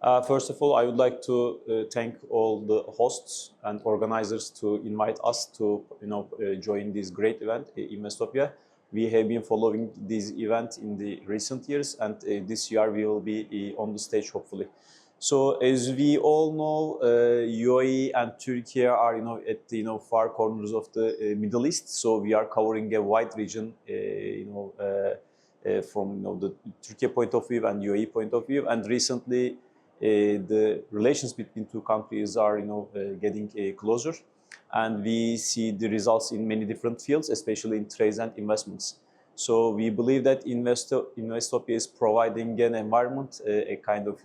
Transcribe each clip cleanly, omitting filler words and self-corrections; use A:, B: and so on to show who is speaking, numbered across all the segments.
A: First of all, I would like to thank all the hosts and organizers to invite us to join this great event, Investopia. We have been following this event in the recent years, and this year we will be on the stage hopefully. So as we all know, UAE and Turkey are at the far corners of the Middle East. So we are covering a wide region, from the Turkey point of view and UAE point of view. And recently, the relations between two countries are getting closer, and we see the results in many different fields, especially in trades and investments. So we believe that Investopia is providing an environment, a kind of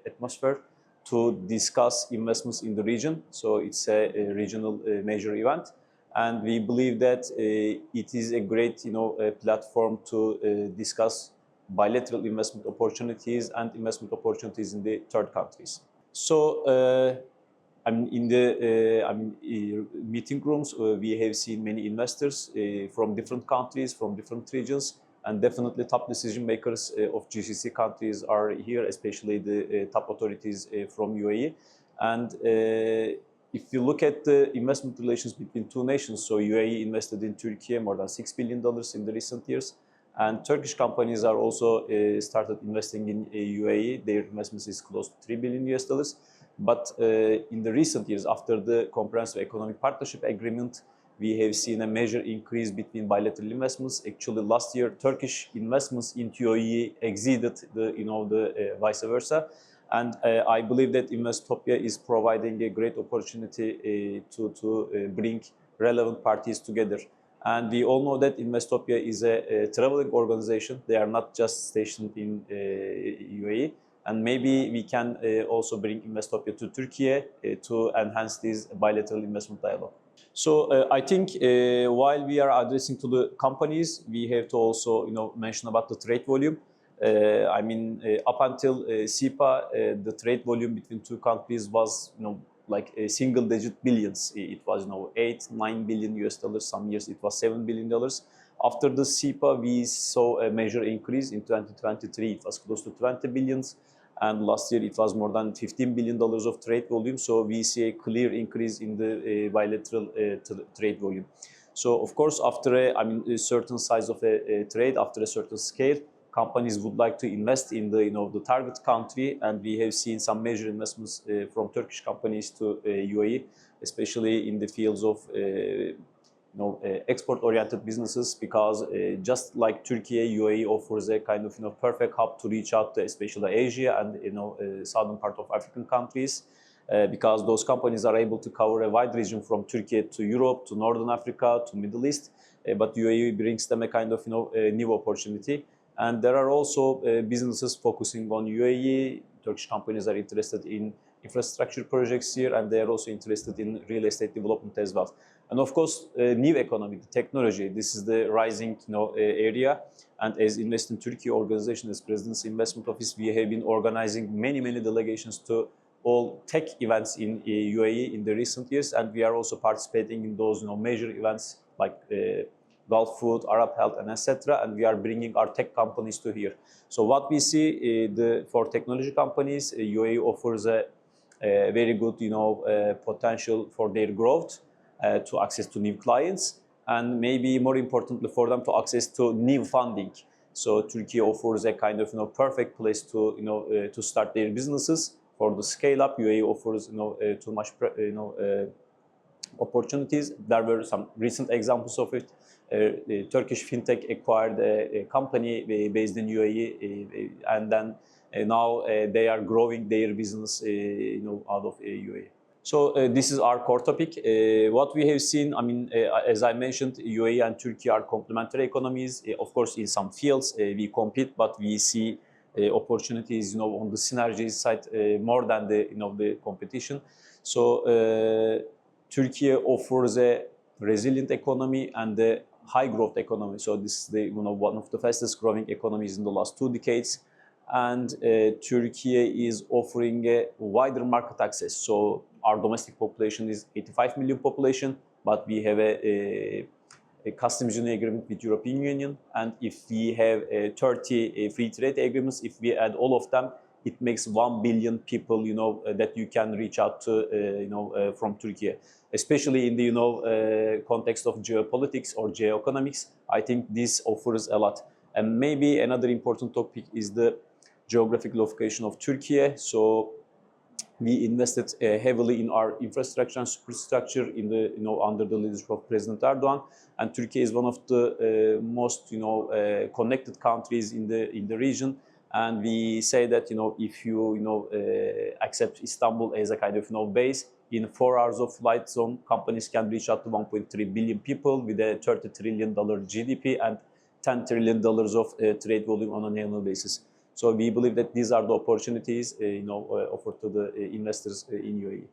A: atmosphere to discuss investments in the region. So it's a regional major event, and we believe that it is a great platform to discuss bilateral investment opportunities and investment opportunities in the third countries. So in the meeting rooms, we have seen many investors from different countries, from different regions, and definitely top decision makers of GCC countries are here, especially the top authorities from UAE. And if you look at the investment relations between two nations, so UAE invested in Turkey more than $6 billion in the recent years, and Turkish companies are also started investing in UAE. Their investments is close to $3 billion US. But in the recent years, after the Comprehensive Economic Partnership Agreement, we have seen a major increase between bilateral investments. Actually, last year, Turkish investments into UAE exceeded the vice versa. And I believe that Investopia is providing a great opportunity to bring relevant parties together. And we all know that Investopia is a traveling organization. They are not just stationed in UAE. And maybe we can also bring Investopia to Turkey to enhance this bilateral investment dialogue. So I think while we are addressing to the companies, we have to also mention about the trade volume. Up until CEPA, the trade volume between two countries was like a single-digit billions. It was 8-9 billion US dollars. Some years it was $7 billion. After the CEPA, we saw a major increase in 2023. It was close to 20 billions. And last year it was more than $15 billion of trade volume. So we see a clear increase in the bilateral trade volume. So of course, after a certain size of a trade, after a certain scale, companies would like to invest in the target country, and we have seen some major investments from Turkish companies to UAE, especially in the fields of export-oriented businesses, because just like Turkey, UAE offers a kind of perfect hub to reach out to especially Asia and southern part of African countries, because those companies are able to cover a wide region from Turkey to Europe, to Northern Africa, to Middle East, but UAE brings them a kind of new opportunity. And there are also businesses focusing on UAE. Turkish companies are interested in infrastructure projects here, and they are also interested in real estate development as well. And of course, new economy, the technology, this is the rising area. And as Invest in Turkey organization, as President's Investment Office, we have been organizing many delegations to all tech events in UAE in the recent years, and we are also participating in those major events like Gulf Food, Arab Health, and etc. And we are bringing our tech companies to here. So what we see for technology companies, UAE offers a very good potential for their growth, to access to new clients, and maybe more importantly for them to access to new funding. So Turkey offers a kind of perfect place to start their businesses. For the scale up, UAE offers too much opportunities. There were some recent examples of it. The Turkish fintech acquired a company based in UAE, and then now they are growing their business out of UAE. So this is our core topic. What we have seen, as I mentioned, UAE and Turkey are complementary economies. Of course, in some fields we compete, but we see opportunities, on the synergies side more than the competition. So Turkey offers a resilient economy and a high growth economy. So this is one of the fastest growing economies in the last 2 decades. And Turkey is offering a wider market access. So our domestic population is 85 million population, but we have a customs union agreement with European Union. And if we have 30 free trade agreements, if we add all of them, it makes 1 billion people, that you can reach out to, from Turkey. Especially in the, context of geopolitics or geoeconomics, I think this offers a lot. And maybe another important topic is the geographic location of Turkey. So we invested heavily in our infrastructure and superstructure in the, under the leadership of President Erdogan. And Turkey is one of the most, connected countries in the region. And we say that, if you, accept Istanbul as a kind of, base, in 4 hours of flight zone, companies can reach out to 1.3 billion people with a $30 trillion GDP and $10 trillion of trade volume on an annual basis. So we believe that these are the opportunities, offered to the investors in UAE.